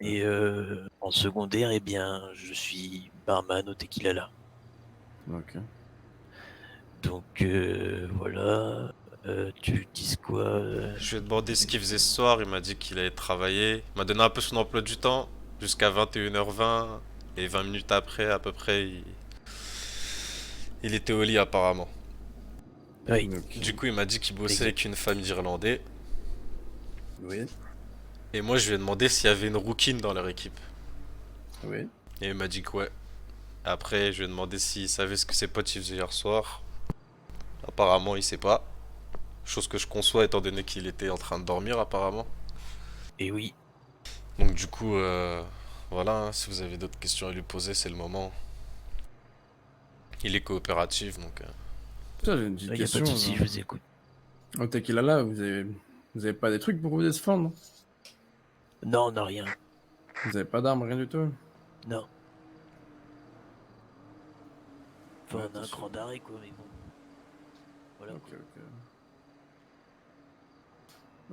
Et en secondaire, eh bien, je suis barman au Tequilala. Ok. Donc voilà, tu dis quoi Je lui ai demandé ce qu'il faisait ce soir, il m'a dit qu'il allait travailler. Il m'a donné un peu son emploi du temps, jusqu'à 21h20. Et 20 minutes après, à peu près, il était au lit apparemment. Oui, Ok. Du coup, il m'a dit qu'il bossait exact. avec une famille d'Irlandais. Oui. Et moi, je lui ai demandé s'il y avait une rouquine dans leur équipe. Oui. Et il m'a dit que ouais. Après, je lui ai demandé s'il savait ce que ses potes ils faisaient hier soir. Apparemment, il sait pas. Chose que je conçois étant donné qu'il était en train de dormir apparemment. Et oui, Donc du coup, voilà, hein, si vous avez d'autres questions à lui poser, c'est le moment. Il est coopératif, donc... Putain, j'ai une petite il n'y a pas de question. souci, je vous écoute. Au Tequila, vous avez pas des trucs pour vous défendre? Non, on n'a rien. Vous avez pas d'armes, rien du tout? Non. Ouais, Enfin, on a t'es un sûr. cran d'arrêt, quoi, mais bon. Voilà, Ok, quoi.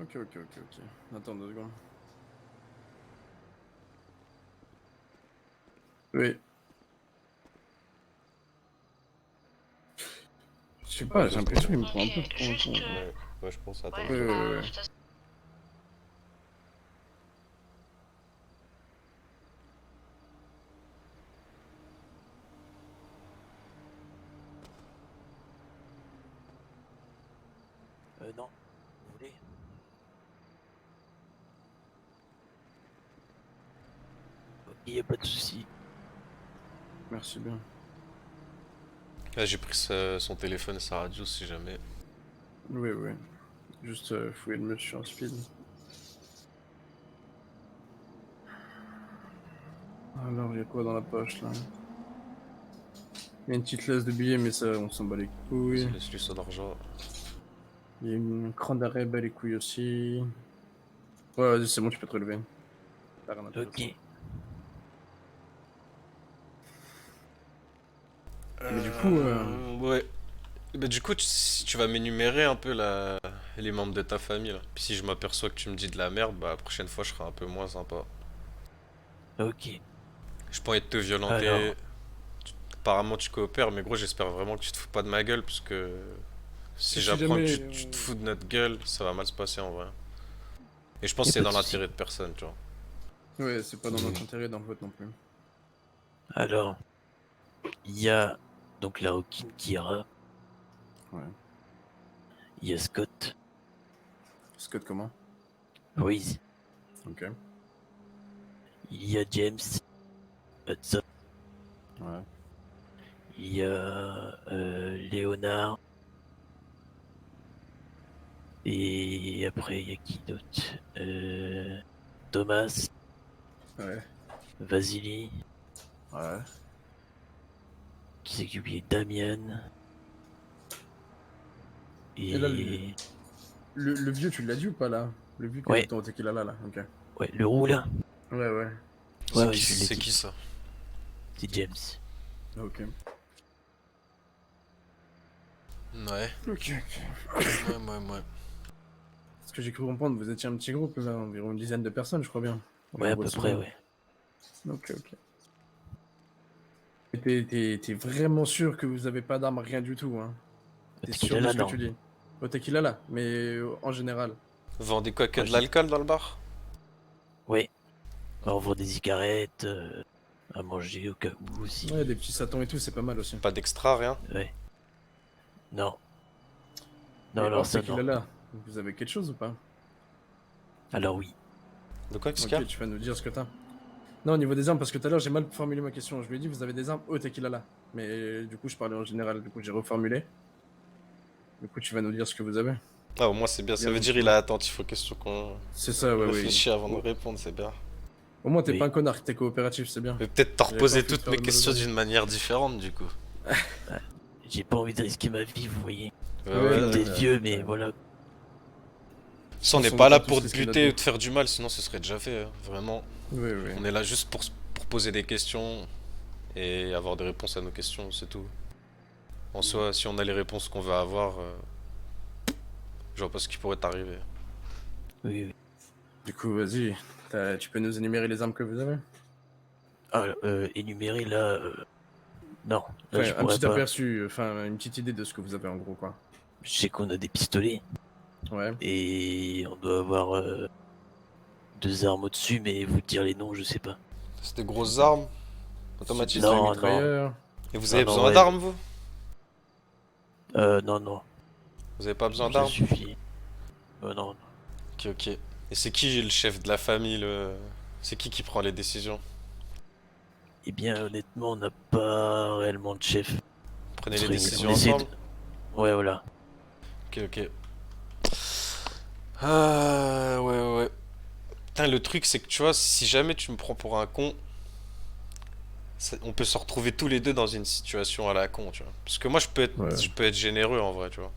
ok. Ok. Attends 2 secondes. Oui. Je sais Ouais, pas, j'ai deux l'impression secondes. qu'il me prend un peu Ok, pour un juste. con, genre. Ouais, ouais, je pense, attends Ouais, deux Ouais, secondes. ouais, ouais. je te- Non, vous voulez? Ok, il n'y a pas de souci. Merci bien. Là, j'ai pris son téléphone et sa radio si jamais. Oui, oui. Juste fouiller le monsieur en speed. Alors, il y a quoi dans la poche, là? Il y a une petite laisse de billets, mais ça, on s'en bat les Vas-y, couilles. laisse-lui son argent. Il y a une cran d'arrêt, bat les couilles aussi. Ouais, vas-y, c'est bon, tu peux te relever. T'as rien Ok. d'intéressant. Mais du coup, Ouais. Bah, du coup, si tu vas m'énumérer un peu les membres de ta famille, là. Puis si je m'aperçois que tu me dis de la merde, bah, la prochaine fois, je serai un peu moins sympa. Ok. Je pas envie de te violenter. Alors, Apparemment, tu coopères, mais gros, j'espère vraiment que tu te fous pas de ma gueule, parce que si si j'apprends que jamais. tu te fous de notre gueule, ça va mal se passer en vrai. Et je pense il n'y que a c'est pas dans de souci. l'intérêt de personne, tu vois. Ouais, c'est pas dans notre intérêt, dans le vote non plus. Alors, il y a donc la Rockin Kira, Ouais. il y a Scott, Scott, comment? Ruiz, Ok. il y a James, Hudson, Ouais. il y a Léonard, et après, il y a qui d'autre Thomas, Ouais. Vasily, Ouais. qui s'est oublié Damien, Et là, et le vieux, tu l'as dit ou pas là? Le vieux qui est ouais, dans qu'il a là, là. Ok. ouais, le roux là. Ouais, ouais. Ouais, C'est ouais, qui, je l'ai c'est dit. qui ça? C'est James. Ok. Ouais, Ok. ouais. Ce que j'ai cru comprendre, vous étiez un petit groupe, là, environ une dizaine de personnes, je crois bien. Ouais, J'ai un à beau peu près, souvenir. ouais. Ok. Et t'es vraiment sûr que vous avez pas d'armes, rien du tout, hein? T'es Parce qu'il sûr a de là, ce que non. tu dis? Au tequila là, mais en général. Vendez quoi, que Moi, de je dis, l'alcool dans le bar? ouais, on vend des cigarettes, à manger au cas où Ouais, des aussi. petits satons et tout, c'est pas mal aussi. Pas d'extra, rien? Ouais, non. Non, Et alors hors ça, tequila non. là, vous avez quelque chose ou pas? Alors oui. De quoi, qu'est-ce qu'il y a? Ok, tu vas nous dire ce que t'as. Non, au niveau des armes, parce que tout à l'heure j'ai mal formulé ma question. Je lui ai dit vous avez des armes au tequila là. Mais du coup, je parlais en général, du coup, j'ai reformulé. Du coup, tu vas nous dire ce que vous avez. Ah, au moins c'est bien, ça Bien veut dire il gentiment. est attentif aux questions qu'on C'est ça, ouais, oui. réfléchit avant de Au, répondre, c'est bien. au moins, t'es pas Oui. un connard, t'es coopératif, c'est bien. Je vais peut-être te J'avais pas reposer envie de toutes faire mes le mal aux questions oreilles. d'une manière différente, du coup. Ouais. J'ai pas envie de risquer ma vie, vous voyez. Ouais, Ouais, Je suis non, mais peut-être vieux, t'as mais raison. voilà. De toute Ça, on n'est façon, on pas va là pas tous pour te risquer notre buter vie. ou te faire du mal, sinon ce serait déjà fait, hein. Vraiment. Oui, oui. On est là juste pour poser des questions et avoir des réponses à nos questions, c'est tout. En soi, si on a les réponses qu'on veut avoir, je vois pas ce qui pourrait t'arriver. Oui, oui. Du coup, vas-y, tu peux nous énumérer les armes que vous avez? Ah, énumérer là, non, là Enfin, je un pourrais petit pas. aperçu, enfin, une petite idée de ce que vous avez en gros, quoi. Je sais qu'on a des pistolets Ouais. et on doit avoir 2 armes au-dessus, mais vous dire les noms, je sais pas. C'est des grosses armes Petit automatiques. pistolet Non, non, mitrailleur. Et vous non, avez non, besoin ouais, d'armes, vous? non, non, Vous avez pas besoin ça d'armes? suffit. Non, non. Ok, ok. Et c'est qui le chef de la famille, le... C'est qui prend les décisions? Eh bien, honnêtement, on n'a pas réellement de chef. Prenez les On décisions essaie de... ensemble? Ouais, voilà. Ok, ok. Ah, ouais, ouais, ouais. Putain, le truc, c'est que tu vois, si jamais tu me prends pour un con, on peut se retrouver tous les deux dans une situation à la con, tu vois. Parce que moi, Ouais. je peux être généreux en vrai, tu vois.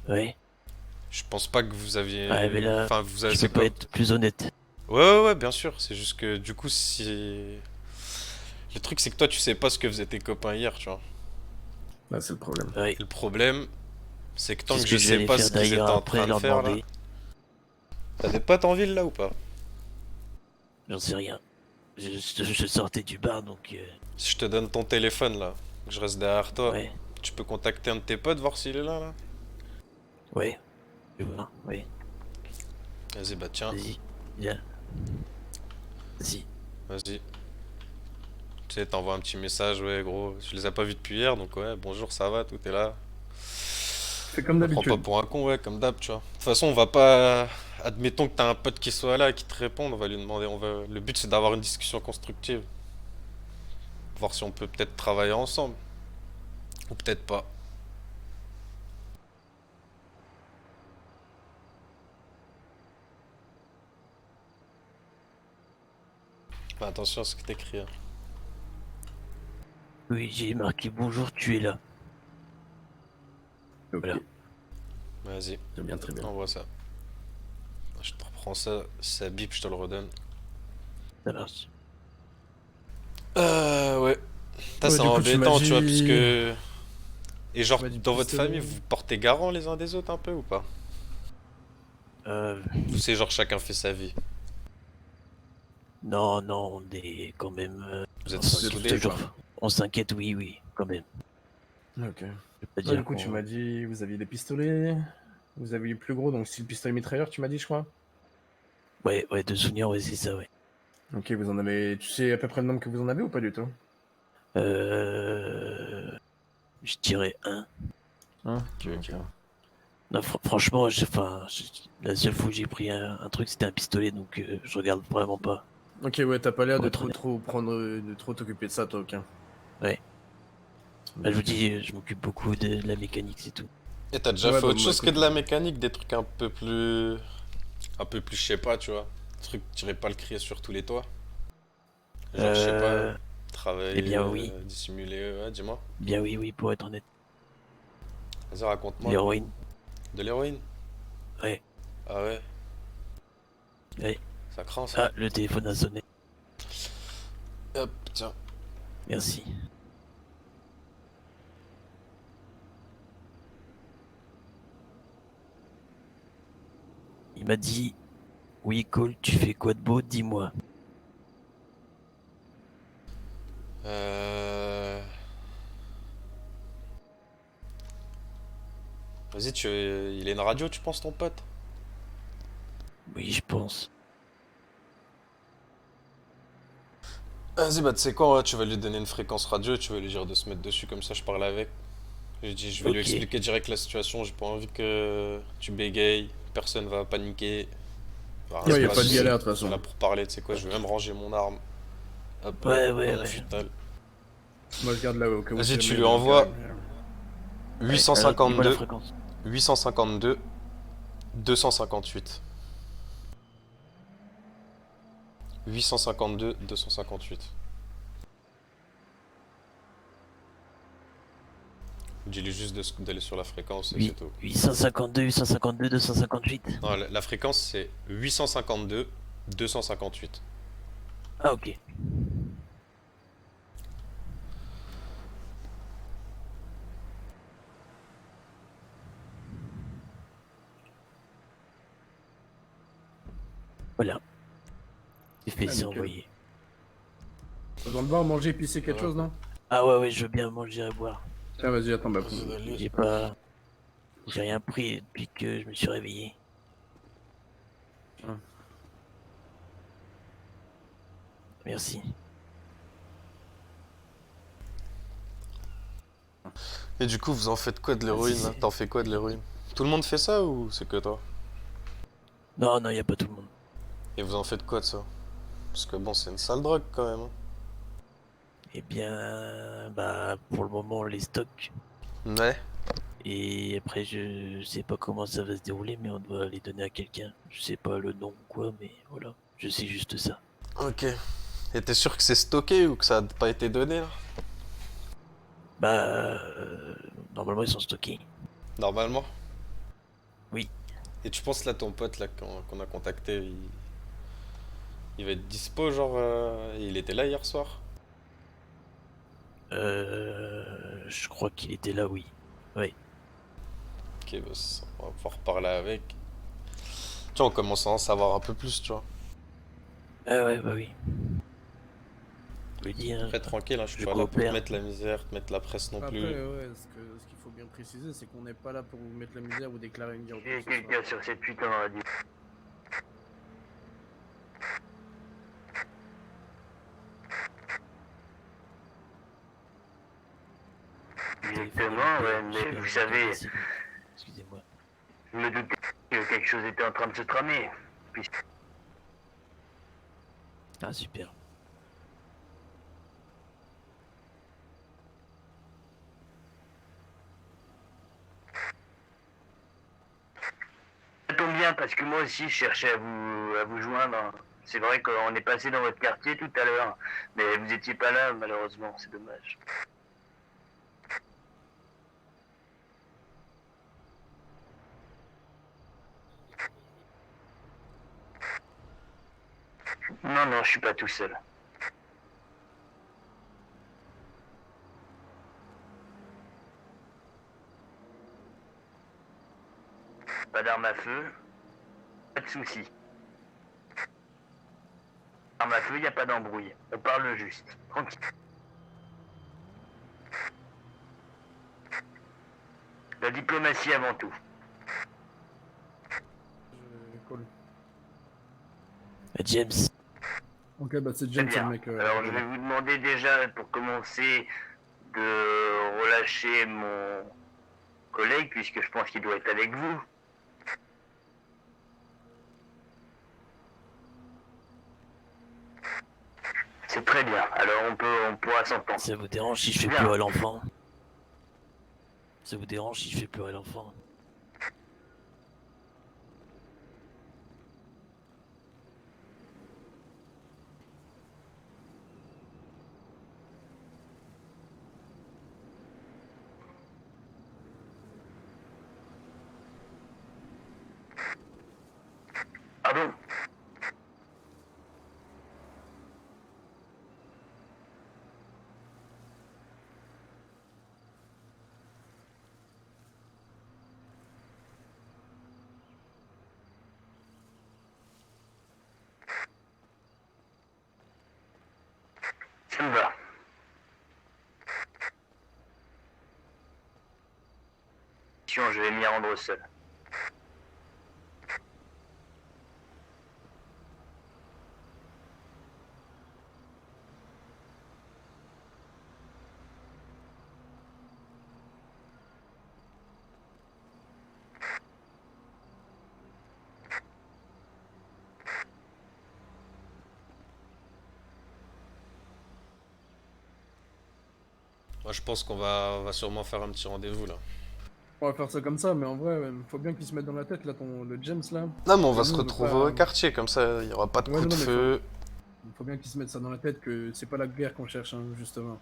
Ouais. Je pense pas que vous Ah, mais aviez. là, Enfin, vous avez. je peux C'est pas quoi? être plus honnête. Ouais, ouais, ouais, bien sûr. C'est juste que du coup, si. Le truc, c'est que toi, tu sais pas ce que faisaient tes copains hier, tu vois. Là, c'est le problème. Ouais. Et le problème, c'est que tant C'est que ce je que je vais sais aller pas faire ce qu'ils d'ailleurs étaient en après, train de leur faire là. demander. T'as des potes en ville là ou pas? J'en sais rien. Je sortais du bar, donc... Si je te donne ton téléphone là, que je reste derrière toi, ouais. tu peux contacter un de tes potes, voir s'il est là, là? Ouais. Je vois. Ouais. Vas-y, bah tiens, Vas-y. Viens. Vas-y. vas-y. Tu sais, t'envoies un petit message, ouais, gros. Je les ai pas vus depuis hier, donc ouais, bonjour, ça va, tout est là. Fais comme Me prends pas d'habitude. pour un con, ouais, comme d'hab, tu vois. De toute façon, on va pas. Admettons que t'as un pote qui soit là et qui te réponde, on va lui demander. Le but, c'est d'avoir une discussion constructive. Voir si on peut peut-être travailler ensemble. Ou peut-être pas. Fais attention à ce que t'écris, hein. Oui, j'ai marqué bonjour, tu es là. Ok. Voilà. Vas-y, Très bien, très bien. envoie ça. Je te reprends ça. Si ça bip, je te le redonne. Ça marche. Ouais. Ça, Ouais, c'est du coup, tu m'as embêtant, tu vois, puisque. dit... Et Tu genre, m'as dit dans votre famille, pistolet. vous portez garant les uns des autres un peu ou pas? Euh, Ou c'est genre chacun fait sa vie? non, non, on est quand même... Vous êtes Vous êtes soudés? soudés, toujours... quoi. On s'inquiète, oui, oui, quand même. Ok. Je peux pas Ouais, du dire coup, tu qu'on... m'as dit, vous aviez des pistolets. Vous avez eu plus gros, donc c'est le pistolet mitrailleur, tu m'as dit, je crois. Ouais, ouais, de souvenir, ouais, c'est ça, ouais. Ok, vous en avez... Tu sais à peu près le nombre que vous en avez ou pas du tout? Je dirais un. Hein? Ok, ok. Ok. Non, franchement, la seule fois que j'ai pris un truc, c'était un pistolet, donc je regarde vraiment pas, Ok, ouais, t'as pas l'air pour de être honnête. trop prendre... de trop t'occuper de ça, toi, ok. Ouais. Bah, je vous Ok. dis, je m'occupe beaucoup de la mécanique, c'est tout. Et t'as déjà Ouais, fait bah, autre moi, chose que écoute... de la mécanique, des trucs un peu plus. Un peu plus, je sais pas, tu vois. Des trucs, tu irais pas le crier sur tous les toits. Genre, je sais pas, Euh, eh travailler, bien oui, dissimuler, ouais, dis-moi. bien oui, oui, pour être honnête. Vas-y, raconte-moi. L'héroïne, De l'héroïne? ouais, Ah ouais, ouais. ça craint ça. Ah, le téléphone a sonné, Hop, tiens. merci. Il m'a dit, oui, Cole, tu fais quoi de beau, dis-moi. Euh... Vas-y, il est une radio, tu penses, ton pote? Oui, je pense. Vas-y, bah tu sais quoi, ouais, tu vas lui donner une fréquence radio, tu vas lui dire de se mettre dessus, comme ça je parle avec. Je vais lui Ok, expliquer direct la situation, j'ai pas envie que tu bégayes, personne va paniquer, va rien y a se Ouais, y pas a de pas de passer. souci. galère, de toute Je suis façon. là pour parler, tu sais quoi, je vais même ranger mon arme. Hop, Ouais, dans ouais, mon ouais. futal. Moi, je garde là au cas où si Vas-y, tu jamais lui il y a envoies galère. Ouais, alors, dis-moi la 852, fréquence. 852, 258. 852, 258. Dis-lui juste d'aller sur la fréquence et c'est Oui, tout. 852, 852, 258. Non, la fréquence c'est 852, 258. Ah, ok. Voilà. C'est fait, Ah, c'est nickel. envoyé. T'as besoin de boire, manger, pisser quelque chose, non? Ah ouais, ouais, je veux bien manger et boire. Tiens, vas-y, attends, bah, Vas-y, d'aller. J'ai rien pris depuis que je me suis réveillé. Ah. Merci. Et du coup, vous en faites quoi de l'héroïne là? T'en fais quoi de l'héroïne? Tout le monde fait ça ou c'est que toi? Non, non, y a pas tout le monde. Et vous en faites quoi de ça? Parce que bon, c'est une sale drogue quand même, hein. Eh bien, bah, pour le moment, on les stocke. Ouais. Et après, je sais pas comment ça va se dérouler, mais on doit les donner à quelqu'un. Je sais pas le nom ou quoi, mais voilà. Je sais juste ça. Ok. Et t'es sûr que c'est stocké ou que ça a pas été donné là? Bah, normalement, ils sont stockés. Normalement. Oui. Et tu penses là, ton pote là qu'on a contacté, il va être dispo, genre, il était là hier soir? Je crois qu'il était là, oui. Oui. Ok, bah, on va pouvoir reparler avec. Tu vois, on commence à en savoir un peu plus, tu vois. Ah ouais, bah oui. Je lui dis, hein, Après, tranquille, hein, je suis je pas là pour te coopère. mettre la misère, te mettre la presse non Après, plus. ouais, ce qu'il faut bien préciser, c'est qu'on n'est pas là pour vous mettre la misère ou déclarer une guerre ou quoi J'ai que ce soit. quelqu'un sur cette putain de radio. Exactement, ouais, mais vous savez, Excusez-moi. je me doutais que quelque chose était en train de se tramer. Ah, super. Ça tombe bien parce que moi aussi je cherchais à vous joindre. C'est vrai qu'on est passé dans votre quartier tout à l'heure, mais vous étiez pas là malheureusement, c'est dommage. Non, non, je suis pas tout seul. Pas d'arme à feu, pas de soucis. Arme à feu, y a pas d'embrouille. On parle juste, tranquille. La diplomatie avant tout. Cool. James, Ok, bah c'est Très James, c'est le bien. mec. Alors je vais vous demander déjà, pour commencer, de relâcher mon collègue, puisque je pense qu'il doit être avec vous. C'est très bien. Alors on pourra s'entendre. ça vous dérange si je fais Bien. pleurer l'enfant? Ça vous dérange si je fais pleurer l'enfant? Pardon. Ça me va. Je vais m'y rendre seul. Moi, je pense on va sûrement faire un petit rendez-vous là. On va faire ça comme ça, mais en vrai, faut bien qu'il se mette dans la tête, là, le James, là. Non, mais on Que va nous, se on veut retrouver pas- au quartier, comme ça, il y aura pas de Ouais, coup de non, mais feu. faut bien qu'il se mette ça dans la tête, que c'est pas la guerre qu'on cherche, hein, justement.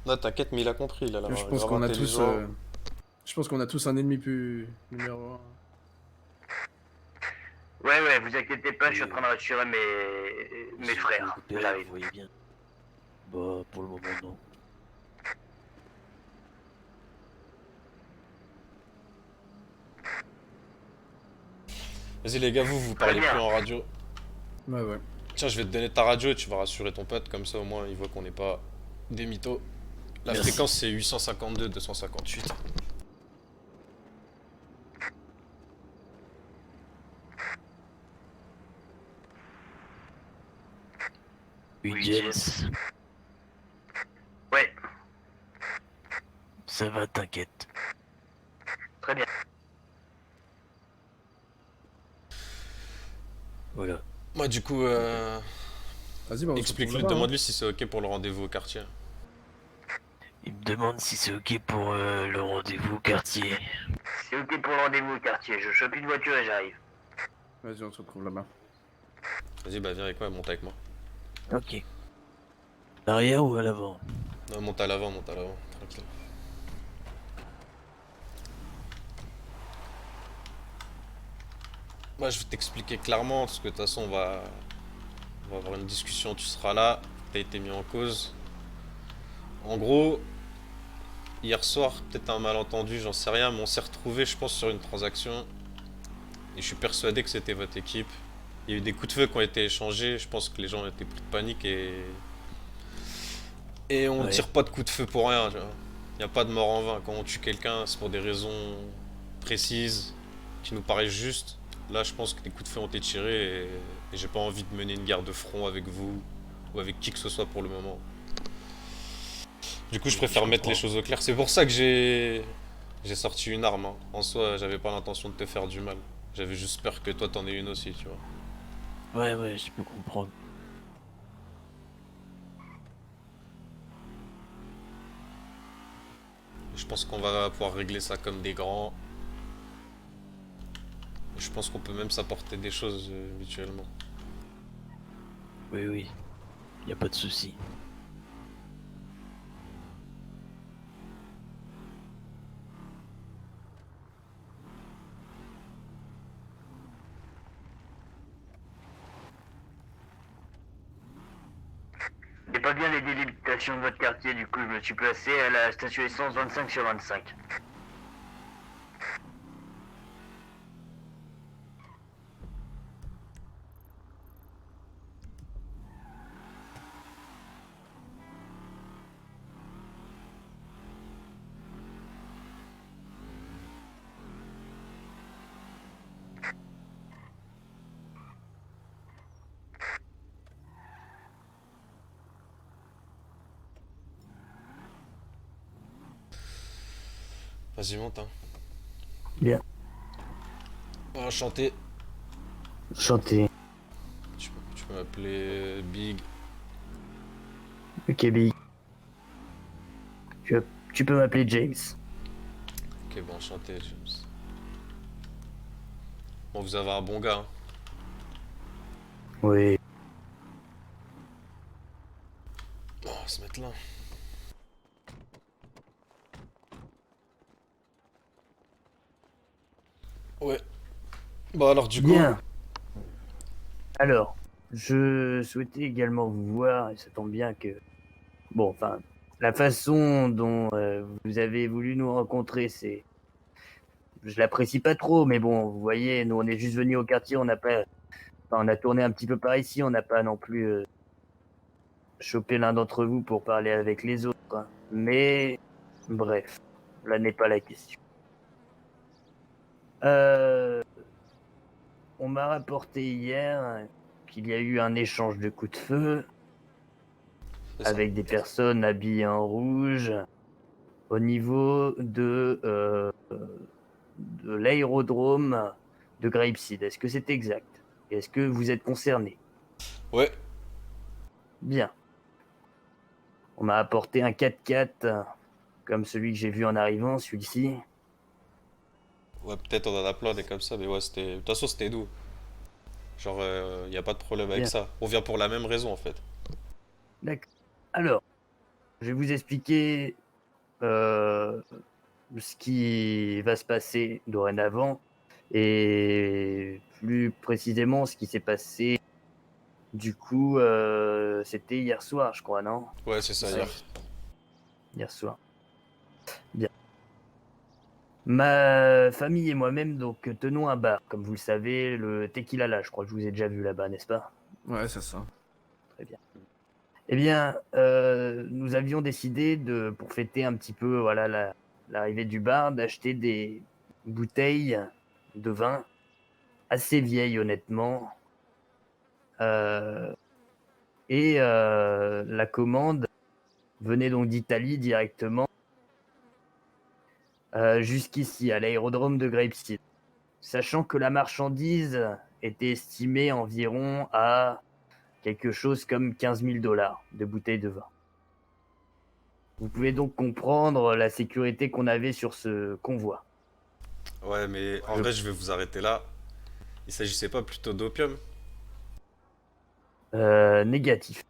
Non, t'inquiète, mais il a compris, il a l'air Je pense grave qu'on a tous... intelligent. Je pense qu'on a tous un ennemi plus numéro un. Ouais, ouais, vous inquiétez pas, je suis en train de rassurer mes Si vous frères. coopérez, J'arrive. vous voyez bien. Bah, pour le moment, non. Vas-y les gars, vous Très parlez bien. plus en radio. Ouais, ouais. Tiens, je vais te donner ta radio et tu vas rassurer ton pote, comme ça au moins il voit qu'on n'est pas des mythos. La Merci. fréquence c'est 852 258. Oui, Oui, James. Ouais, Ça va, t'inquiète. très bien. Voilà. Moi du coup, Vas-y, bah on se retrouve explique-lui, là-bas. Hein. demande-lui si c'est ok pour le rendez-vous au quartier. Il me demande si c'est ok pour le rendez-vous au quartier. C'est ok pour le rendez-vous au quartier. Je chope une voiture et j'arrive. Vas-y, on se retrouve là-bas. Vas-y, bah viens avec moi, monte avec moi. Ok. L'arrière ou à l'avant? Non, monte à l'avant, tranquille. Moi je vais t'expliquer clairement, parce que de toute façon on va avoir une discussion, tu seras là, t'as été mis en cause. En gros, hier soir, peut-être un malentendu, j'en sais rien, mais on s'est retrouvé, je pense, sur une transaction. Et je suis persuadé que c'était votre équipe. Il y a eu des coups de feu qui ont été échangés, je pense que les gens étaient pris de panique et on Ouais. tire pas de coups de feu pour rien. Il n'y a pas de mort en vain. Quand on tue quelqu'un, c'est pour des raisons précises, qui nous paraissent justes. Là, je pense que des coups de feu ont été tirés et j'ai pas envie de mener une guerre de front avec vous ou avec qui que ce soit pour le moment. Du coup, je Oui, préfère mettre les comprends. choses au clair. C'est pour ça que j'ai sorti une arme. Hein. En soi, j'avais pas l'intention de te faire du mal. J'avais juste peur que toi t'en aies une aussi, tu vois. Ouais, ouais, je peux comprendre. Je pense qu'on va pouvoir régler ça comme des grands. Je pense qu'on peut même s'apporter des choses mutuellement. Oui, oui. Y a pas de souci. J'ai pas bien les délimitations de votre quartier, du coup je me suis placé à la station essence 25/25. Vas-y, monte, hein. Bien. Enchanté. Chanter. Tu peux m'appeler Big. Ok, Big. Tu peux m'appeler James. Ok, bon, enchanté, James. Bon, vous avez un bon gars, hein. Oui. Bon, on va se mettre là. Ouais. Bon, alors, du coup. Bien. Alors, je souhaitais également vous voir, et ça tombe bien que... Bon, enfin, la façon dont vous avez voulu nous rencontrer, c'est... Je l'apprécie pas trop, mais bon, vous voyez, nous on est juste venus au quartier, on n'a pas... Enfin, on a tourné un petit peu par ici, on n'a pas non plus chopé l'un d'entre vous pour parler avec les autres. Hein. Mais, bref, là n'est pas la question. Euh, on m'a rapporté hier qu'il y a eu un échange de coups de feu C'est ça. avec des personnes habillées en rouge au niveau de l'aérodrome de Grapeseed. Est-ce que c'est exact? Est-ce que vous êtes concerné? Ouais. Bien. On m'a apporté un 4x4 comme celui que j'ai vu en arrivant, celui-ci. Ouais, peut-être on en a plein des comme ça, mais ouais, c'était. De toute façon, c'était nous. Genre, y a pas de problème avec Bien. ça. On vient pour la même raison, en fait. D'accord. Alors, je vais vous expliquer euh, ce qui va se passer dorénavant et plus précisément ce qui s'est passé. Du coup, c'était hier soir, je crois, non? Ouais, c'est ça, Ouais, hier. hier soir. Bien. Ma famille et moi-même, donc, tenons un bar. Comme vous le savez, le Tequila là, je crois que je vous ai déjà vu là-bas, n'est-ce pas? Ouais, c'est ça. Très bien. Eh bien, nous avions décidé pour fêter un petit peu voilà, l'arrivée du bar, d'acheter des bouteilles de vin assez vieilles, honnêtement. Euh, la commande venait donc d'Italie directement jusqu'ici, à l'aérodrome de Grapeseed. Sachant que la marchandise était estimée environ à quelque chose comme 15 000 $ de bouteilles de vin. Vous pouvez donc comprendre la sécurité qu'on avait sur ce convoi. Ouais, mais en vrai, je vais vous arrêter là. Il s'agissait pas plutôt d'opium? Négatif.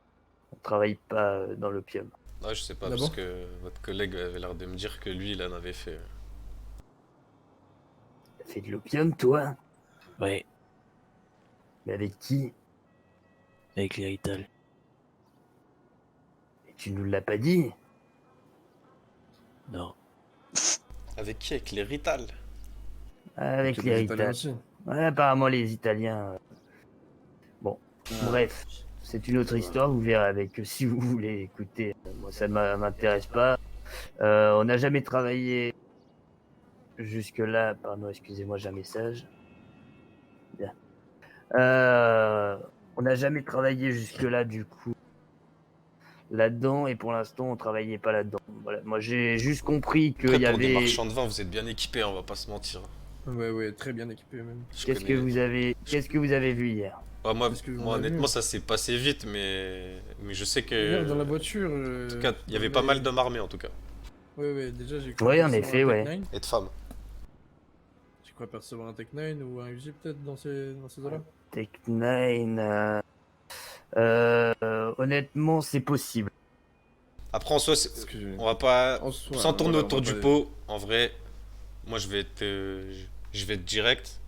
On ne travaille pas dans l'opium. Ouais, je sais pas, parce D'abord? que votre collègue avait l'air de me dire que lui, il en avait fait. T'as fait de l'opium, toi? Ouais, Mais avec qui? avec les Rital. Et tu nous l'as pas dit? Non. Avec qui? Avec les Rital? Avec Donc, il y les a des Italiens Rital. aussi. Ouais, apparemment, les Italiens. Bon, bref, c'est une autre histoire. Vous verrez avec si vous voulez écouter. Moi, ça ne m'intéresse pas. On n'a jamais travaillé jusque-là. Pardon, excusez-moi, j'ai un message. Bien. On n'a jamais travaillé jusque-là, du coup, là-dedans. Et pour l'instant, on travaillait pas là-dedans. Voilà. Moi, j'ai juste compris qu'il Après, y pour des avait. marchands de vin, vous êtes bien équipés, on va pas se mentir. Ouais, ouais, très bien équipé même. Je Qu'est-ce que connais- vous avez vu hier? Ouais, moi, Qu'est-ce que vous moi, en avez honnêtement, vu? ça s'est passé vite, mais je sais Hier, que. dans la voiture. En tout cas, il y avait pas mal d'hommes armés, en tout cas. Ouais, ouais, déjà j'ai cru Ouais, en apercevoir effet, un ouais. Tech 9. Et de femmes. J'ai cru apercevoir un Tech 9 ou un Uzi peut-être dans ces eaux-là. Tech 9. Honnêtement, c'est possible. Après, en soi, Parce que. on va pas. En soi, Sans tourner voilà, on autour va du pas- pot, en vrai, moi, je vais être direct.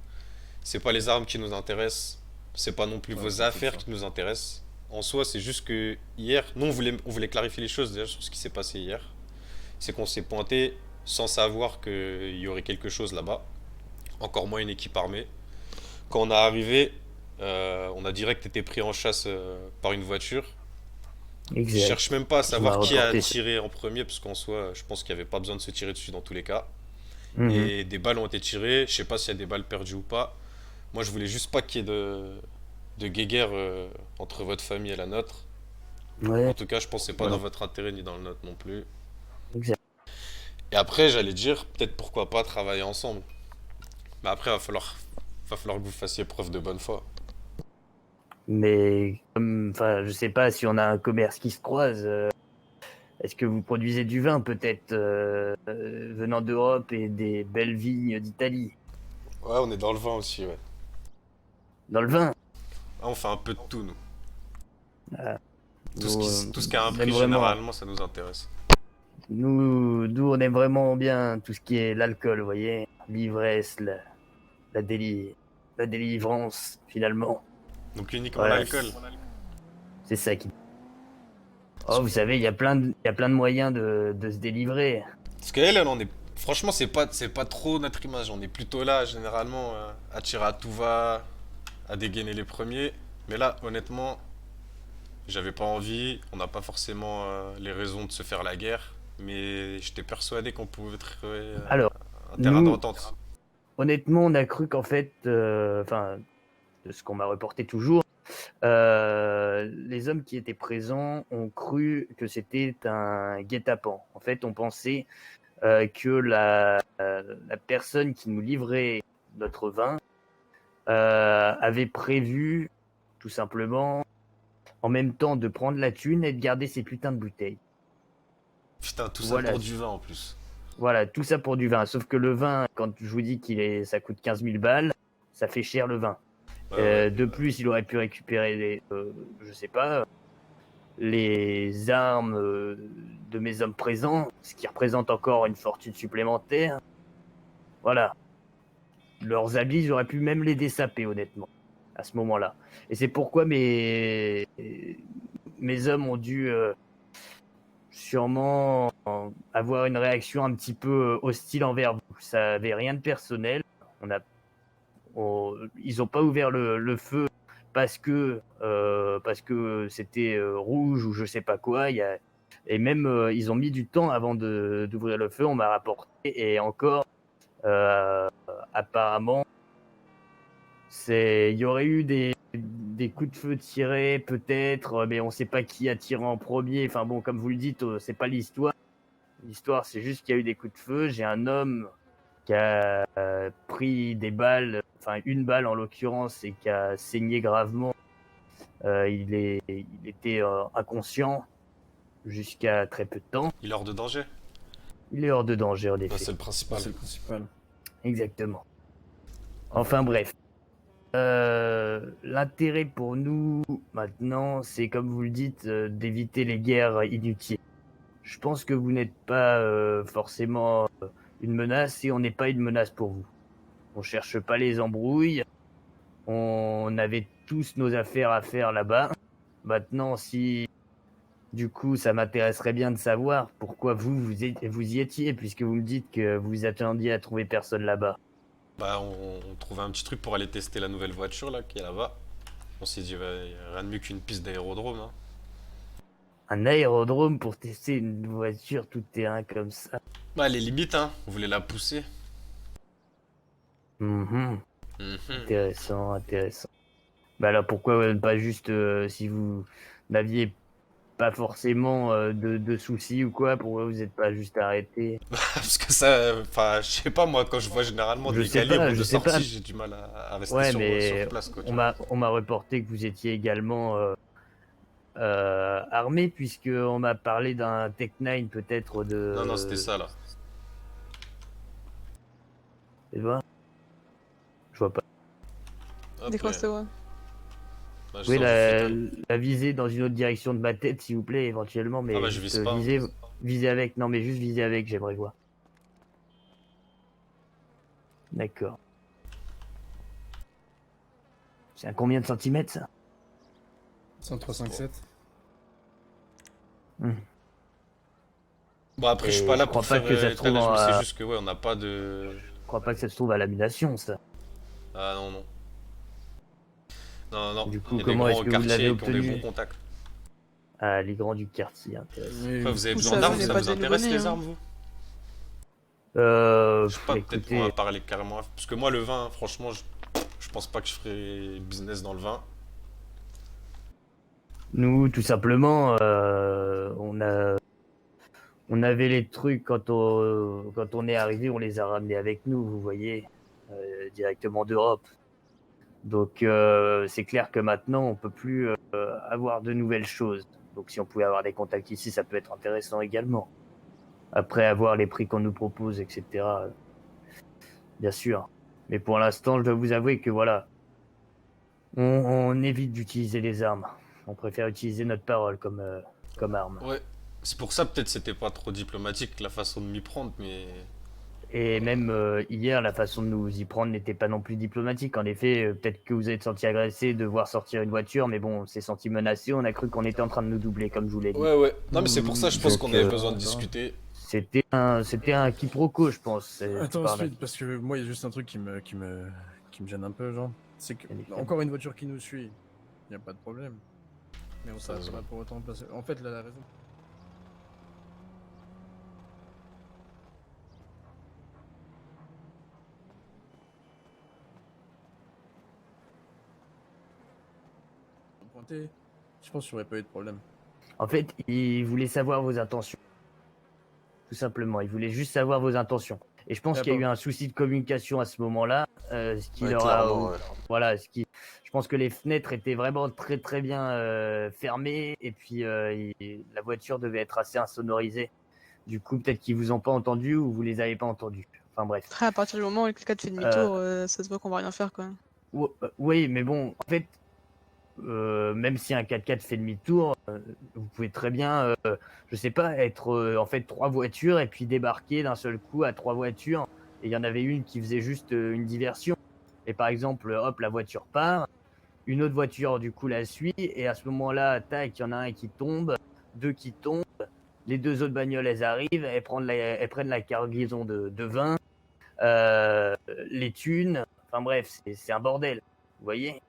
C'est pas les armes qui nous intéressent. C'est pas non plus Ouais, vos c'est affaires ça. qui nous intéressent. En soi, c'est juste que hier, nous, on voulait clarifier les choses déjà sur ce qui s'est passé hier. C'est qu'on s'est pointé sans savoir qu'il y aurait quelque chose là-bas. Encore moins une équipe armée. Quand on est arrivé, on a direct été pris en chasse par une voiture. Je Exact. cherche même pas à Tu savoir m'as qui a reporté ça. tiré en premier, parce qu'en soi, je pense qu'il n'y avait pas besoin de se tirer dessus dans tous les cas. Mhm. Et des balles ont été tirées, je sais pas s'il y a des balles perdues ou pas. Moi, je voulais juste pas qu'il y ait de guéguerre entre votre famille et la nôtre. Ouais, En tout cas, je pense que c'est pas Voilà. dans votre intérêt ni dans le nôtre non plus. exact. Et après, j'allais dire, peut-être pourquoi pas travailler ensemble. Mais après, va falloir que vous fassiez preuve de bonne foi. Mais enfin, je sais pas si on a un commerce qui se croise. Est-ce que vous produisez du vin peut-être venant d'Europe et des belles vignes d'Italie? Ouais, on est dans le vin aussi, ouais. Dans le vin? Ah, on fait un peu de tout, nous. Nous, Tout ce qui a un on prix, aime vraiment. généralement, ça nous intéresse. Nous, on aime vraiment bien tout ce qui est l'alcool, vous voyez, l'ivresse, la délivrance, finalement. Donc uniquement Voilà, l'alcool. c'est ça qui. Oh, vous savez, il y a plein de moyens de se délivrer. Parce qu'elle, on est. Franchement, c'est pas trop notre image. On est plutôt là, généralement, à tirer à tout va, à dégainer les premiers. Mais là, honnêtement, j'avais pas envie. On n'a pas forcément les raisons de se faire la guerre. Mais j'étais persuadé qu'on pouvait trouver Alors, un terrain nous, d'entente. honnêtement, on a cru qu'en fait, enfin, de ce qu'on m'a reporté toujours, les hommes qui étaient présents ont cru que c'était un guet-apens. En fait, on pensait que la personne qui nous livrait notre vin avait prévu, tout simplement, en même temps de prendre la thune et de garder ses putains de bouteilles. Putain, tout ça Voilà. pour du vin en plus. Voilà, tout ça pour du vin. Sauf que le vin, quand je vous dis ça coûte 15 000 balles, ça fait cher le vin. Ouais, ouais. De plus, il aurait pu récupérer, je sais pas, les armes de mes hommes présents, ce qui représente encore une fortune supplémentaire. Voilà. Leurs habits, j'aurais pu même les dessaper, honnêtement, à ce moment-là. Et c'est pourquoi mes hommes ont dû sûrement avoir une réaction un petit peu hostile envers vous. Ça avait rien de personnel. Ils n'ont pas ouvert le feu parce que c'était rouge ou je sais pas quoi. Et même ils ont mis du temps avant d'ouvrir le feu. On m'a rapporté et encore apparemment il y aurait eu des coups de feu tirés peut-être, mais on sait pas qui a tiré en premier. Enfin bon, comme vous le dites, c'est pas l'histoire. L'histoire, c'est juste qu'il y a eu des coups de feu. J'ai un homme qui a pris des balles, enfin une balle en l'occurrence, et qui a saigné gravement. Il était inconscient jusqu'à très peu de temps. Il est hors de danger. Il est hors de danger, en Ah, effet. c'est le principal. C'est le principal. Exactement. Enfin bref. L'intérêt pour nous maintenant, c'est comme vous le dites, d'éviter les guerres inutiles. Je pense que vous n'êtes pas forcément une menace et on n'est pas une menace pour vous. On cherche pas les embrouilles. On avait tous nos affaires à faire là-bas. Maintenant, si du coup, ça m'intéresserait bien de savoir pourquoi vous y étiez, puisque vous me dites que vous attendiez à trouver personne là-bas. Bah, on trouvait un petit truc pour aller tester la nouvelle voiture là, qui est là-bas. On s'est dit, ouais, y a rien de mieux qu'une piste d'aérodrome. Hein. Un aérodrome pour tester une voiture tout terrain comme ça. Bah, les limites, hein. On voulait la pousser. Mhm. Mhm. Intéressant, intéressant. Bah alors pourquoi ne pas juste, si vous n'aviez pas forcément de soucis ou quoi, pourquoi vous n'êtes pas juste arrêté? Parce que ça, enfin, je sais pas moi, quand je vois généralement Je des sais calibres pas, de je sais pas. sortie, j'ai du mal à rester Ouais, sur mais place, quoi. tu on vois. m'a reporté que vous étiez également armé, puisque on m'a parlé d'un Tech 9 peut-être Non, c'était de. ça là. Tu vois? Je vois pas. Hop, Des croisés, ouais. bah, je Vous pouvez sors du flic, la viser dans une autre direction de ma tête, s'il vous plaît, éventuellement, Ah mais bah, je juste vise pas. Hein. viser avec. Non, mais juste viser avec, j'aimerais voir. D'accord. C'est à combien de centimètres, ça? 103,57. Bon, après, je suis Et pas là je crois pour pas faire que ça se trouve étalage, mais c'est à. juste que, ouais, on n'a pas de. Je crois pas que ça se trouve à lamination, ça. Ah non, non. Non, non, Du on coup, est des comment grands est-ce au que vous l'avez quartier qui ont des obtenu? bons contacts. Ah, les grands du quartier, intéressant. Oui, Après, vous avez Vous besoin savez, d'armes, on n'est ça pas vous des intéresse nouveau-nés, les hein. armes, vous? Je sais pas, peut-être Écoutez, qu'on va parler carrément. Parce que moi, le vin, franchement, je pense pas que je ferai business dans le vin. nous, tout simplement, on avait les trucs quand on est arrivé, on les a ramenés avec nous, vous voyez, directement d'Europe. Donc, c'est clair que maintenant, on peut plus avoir de nouvelles choses. Donc, si on pouvait avoir des contacts ici, ça peut être intéressant également. Après avoir les prix qu'on nous propose, etc. Bien sûr. Mais pour l'instant, je dois vous avouer que voilà, on évite d'utiliser les armes. On préfère utiliser notre parole comme arme. Ouais, c'est pour ça, peut-être, c'était pas trop diplomatique la façon de m'y prendre, mais. Et même hier, la façon de nous y prendre n'était pas non plus diplomatique. En effet, peut-être que vous êtes senti agressé de voir sortir une voiture, mais bon, on s'est senti menacé. On a cru qu'on était en train de nous doubler, comme je vous l'ai dit. Ouais, ouais. Non, mais c'est pour ça, je pense Donc, qu'on avait besoin de discuter. C'était un quiproquo, je pense. Attends, Par là. Speed, parce que moi, il y a juste un truc qui me gêne un peu, genre. C'est que, Bien évidemment. encore une voiture qui nous suit, il n'y a pas de problème. Mais on Ça s'arrête se pas voit. pour autant passer. En fait, là, la raison. Pointé, je pense qu'il n'y aurait pas eu de problème. En fait, il voulait savoir vos intentions. Tout simplement, il voulait juste savoir vos intentions. Et je pense Ah, qu'il y a eu pardon. un souci de communication à ce moment-là, ce qui Ouais, leur a, clairement, ouais. voilà, je pense que les fenêtres étaient vraiment très très bien fermées et puis la voiture devait être assez insonorisée. Du coup, peut-être qu'ils vous ont pas entendu ou vous les avez pas entendus. Enfin bref. Après, à partir du moment où le 4 fait demi-tour, ça se voit qu'on va rien faire, quoi. Oui, mais bon, en fait, même si un 4x4 fait demi-tour, vous pouvez très bien, je sais pas, être en fait 3 voitures et puis débarquer d'un seul coup à 3 voitures. Et il y en avait une qui faisait juste une diversion. Et par exemple, hop, la voiture part, une autre voiture du coup la suit, et à ce moment-là, tac, il y en a un qui tombe, deux qui tombent, les deux autres bagnoles elles arrivent, elles prennent la cargaison de vin, les thunes, enfin bref, c'est un bordel, vous voyez.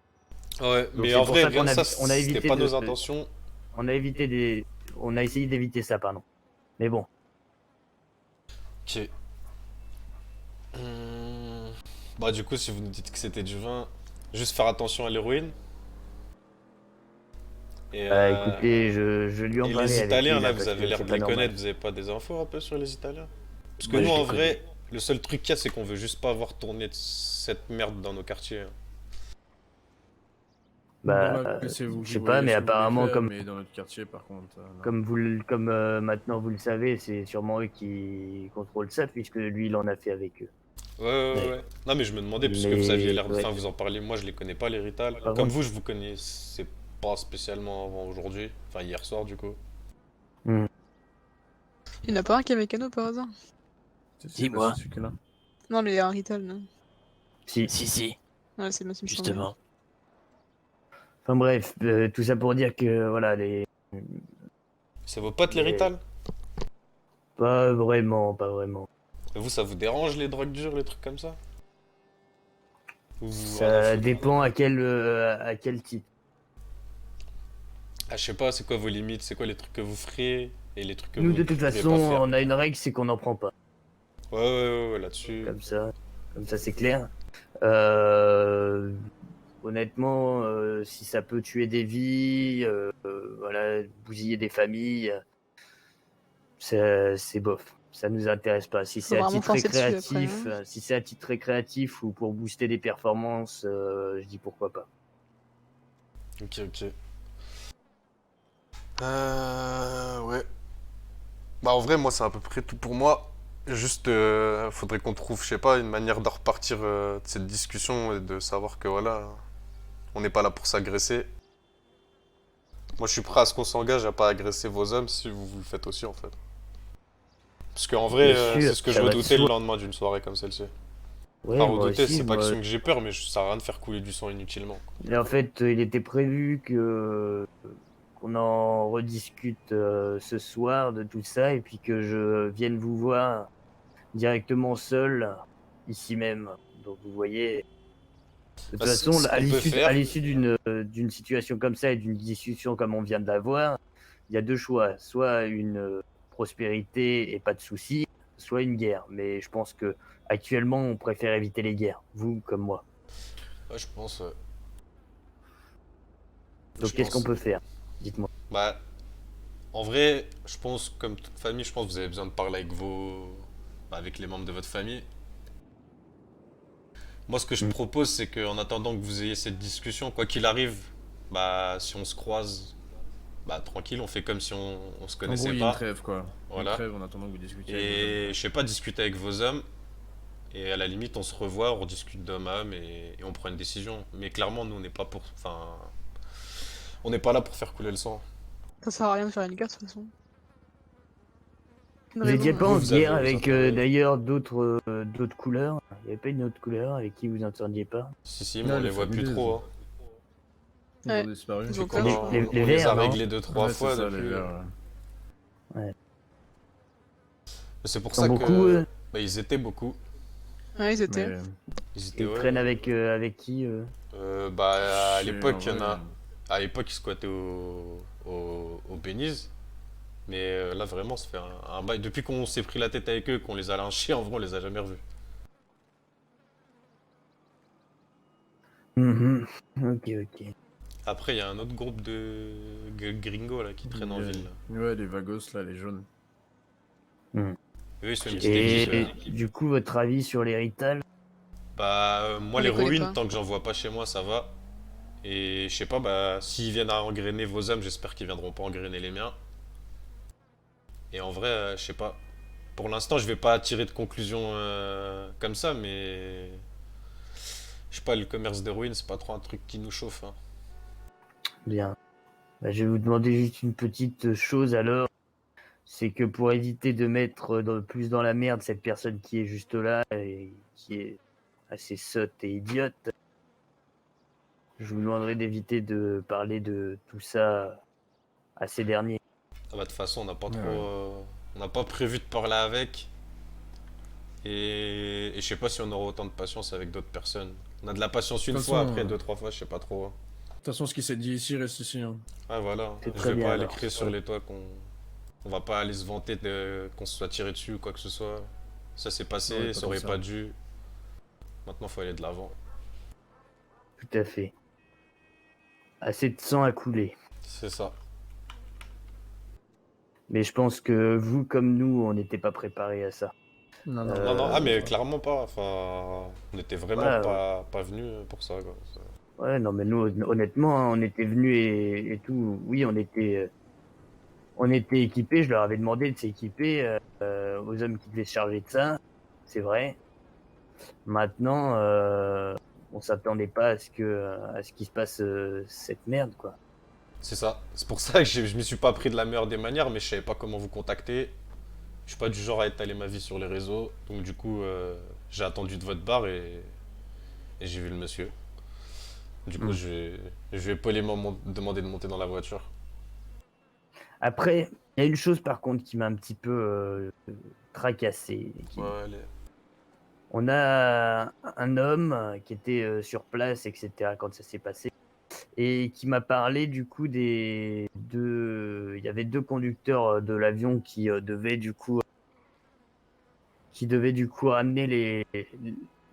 Ouais, Donc mais c'est en pour vrai, ça rien qu'on de a, ça, on a c'était évité pas de, nos intentions. on a évité on a essayé d'éviter ça, pardon. Mais bon, Ok. Bah, du coup, si vous nous dites que c'était du vin, juste faire attention à l'héroïne. Et, écoutez, je lui en et parlais les avec lui Italiens, là, là vous parce avez que l'air c'est de pas les connaître, normal. vous avez pas des infos un peu sur les Italiens? Parce que Moi, nous, je les en connais. vrai, le seul truc qu'il y a, c'est qu'on veut juste pas voir tourner de cette merde dans nos quartiers. Dans Bah, la rue, c'est vous je qui sais pas, voyez mais ce que vous voulez apparemment, faire, mais dans notre quartier, par contre, non. comme maintenant vous le savez, c'est sûrement eux qui contrôlent ça puisque lui il en a fait avec eux. Ouais, ouais, ouais, Ouais. ouais. Non, mais je me demandais, puisque vous aviez Mais l'air de... ouais. Enfin, vous en parlez, moi, je les connais pas, les Rital. Par Comme contre, vous, je vous connaissais pas spécialement avant aujourd'hui. Enfin, hier soir, du coup. hmm, Il n'y en a pas un qui est mécano par hasard? Si, bah, Dis-moi. c'est celui-là. Non, mais un Rital, non. si. Si, si, Ouais, c'est bien, ça me semblait. justement. Enfin bref, tout ça pour dire que voilà, C'est vos potes, les les- Rital? pas vraiment, pas vraiment. Et vous, ça vous dérange, les drogues dures, les trucs comme ça? Ou rien à Ça foutre? dépend à quel type. Ah, je sais pas, c'est quoi vos limites? C'est quoi les trucs que vous ferez et les trucs que Nous vous de ne toute pourriez façon, pas faire? on a une règle, c'est qu'on n'en prend pas. Ouais, ouais, ouais, ouais, là-dessus. Comme ça, c'est clair. Euh, Honnêtement, si ça peut tuer des vies, voilà, bousiller des familles, c'est bof. Ça nous intéresse pas. Si Faut c'est à vraiment titre forcer dessus après, récréatif, hein. si c'est à titre récréatif ou pour booster des performances, je dis pourquoi pas. Ok, ok. Ouais. Bah, en vrai, moi, c'est à peu près tout pour moi. Juste, faudrait qu'on trouve, je sais pas, une manière de repartir de cette discussion et de savoir que voilà, on n'est pas là pour s'agresser. Moi, je suis prêt à ce qu'on s'engage à pas agresser vos hommes si vous le faites aussi, en fait. Parce qu'en vrai, Bien sûr, c'est ce que je ça va de redoutais le soi. lendemain d'une soirée comme celle-ci. Enfin, Ouais, moi redouter, aussi, c'est pas moi. question que j'ai peur, mais ça sert à rien de faire couler du sang inutilement. Et en fait, il était prévu que qu'on en rediscute ce soir de tout ça et puis que je vienne vous voir directement seul ici même. Donc vous voyez, de toute Bah, façon, ce qu'on peut à faire, l'issue d'une situation comme ça et d'une discussion comme on vient de l'avoir, il y a deux choix, soit une prospérité et pas de soucis, soit une guerre. Mais je pense que actuellement, on préfère éviter les guerres, vous comme moi. ouais, je pense, Donc je qu'est-ce qu'on pense. peut faire? Dites-moi. Bah, en vrai, je pense, comme toute famille, je pense que vous avez besoin de parler avec bah, avec les membres de votre famille. Moi, ce que je Mm. propose, c'est qu'en attendant que vous ayez cette discussion, quoi qu'il arrive, bah, si on se croise, bah, tranquille, on fait comme si on se En gros, connaissait il y a une pas. trêve, quoi. Une Voilà. trêve en attendant que vous discutiez avec vos Et hommes. je sais pas, discuter avec vos hommes. Et à la limite, on se revoit, on discute d'homme à homme et on prend une décision. Mais clairement, nous, on n'est pas pour. Enfin. On n'est pas là pour faire couler le sang. Ça sert à rien de faire une guerre de toute façon. Une Vous étiez raison, pas hein. Vous, en vous avez guerre vos avec intérêts. d'ailleurs d'autres couleurs? Il n'y avait pas une autre couleur avec qui vous entendiez pas? Si, si, mais Là, on les les voit plus familles, trop. Hein. Ils Ouais. ont disparu. Ils ont Qu'on peur, je a- crois. Les on les verts, a non? réglés deux, trois Ouais, fois c'est ça, depuis. les verts. C'est pour Ils sont ça beaucoup, que. eux? Bah, ils étaient beaucoup. Ouais, ils étaient. Mais Ils étaient, Ils ouais. traînent avec qui? Bah, à je sais, l'époque, en il y en vrai, a. À l'époque, ils squattaient au Belize. Mais là, vraiment, ça fait un bail. Depuis qu'on s'est pris la tête avec eux, qu'on les a lynchés, en vrai, on les a jamais revus. Mhm. Ok, ok. Après, il y a un autre groupe de gringos là qui traînent en il y a- ville. Là. Ouais, les vagos, là, les jaunes. Eux, ils sont une petite équipe. Et du coup, votre avis sur les Rital? Bah, moi, On les connaît l'héroïne, pas. tant que j'en vois pas chez moi, ça va. Et je sais pas, bah, s'ils viennent à engrainer vos hommes, j'espère qu'ils viendront pas engrainer les miens. Et en vrai, je sais pas. Pour l'instant, je vais pas tirer de conclusion comme ça, mais. Je sais pas, le commerce d'héroïne, c'est pas trop un truc qui nous chauffe. Hein. Bien. Bah, je vais vous demander juste une petite chose alors. C'est que pour éviter de mettre plus dans la merde cette personne qui est juste là et qui est assez sotte et idiote, je vous demanderai d'éviter de parler de tout ça à ces derniers. Ah bah, de toute façon, on n'a pas trop. Ouais. On n'a pas prévu de parler avec. Et je sais pas si on aura autant de patience avec d'autres personnes. On a de la patience une De toute fois, façon, après deux, trois fois, je sais pas trop. Hein. toute façon, ce qui s'est dit ici reste ici. Hein. Ah voilà, C'est je très vais bien, pas aller alors. crier sur les toits qu'on va pas aller se vanter qu'on se soit tiré dessus ou quoi que ce soit. Ça s'est Ouais, passé, pas ça comme aurait ça. pas dû. Maintenant, faut aller de l'avant. Tout à fait. Assez de sang à couler. C'est ça. Mais je pense que vous, comme nous, on n'était pas préparés à ça. Non, non. Non, non, ah mais Euh, clairement pas. Enfin, on était vraiment voilà. pas venus pour ça, quoi. Ouais, non, mais nous, honnêtement, hein, on était venus et tout. Oui, on était équipés. Je leur avais demandé de s'équiper aux hommes qui devaient se charger de ça. C'est vrai. Maintenant, on s'attendait pas à ce qu'il se passe cette merde, quoi. C'est ça. C'est pour ça que je m'y suis pas pris de la meilleure des manières, mais je savais pas comment vous contacter. Je suis pas du genre à étaler ma vie sur les réseaux. Donc du coup, j'ai attendu de votre bar et j'ai vu le monsieur. Du coup, Mm. je vais poliment demander de monter dans la voiture. Après, il y a une chose par contre qui m'a un petit peu tracassé. Ouais, ouais, On a un homme qui était sur place, etc. quand ça s'est passé, et qui m'a parlé du coup des deux. Il y avait deux conducteurs de l'avion qui devaient du coup ramener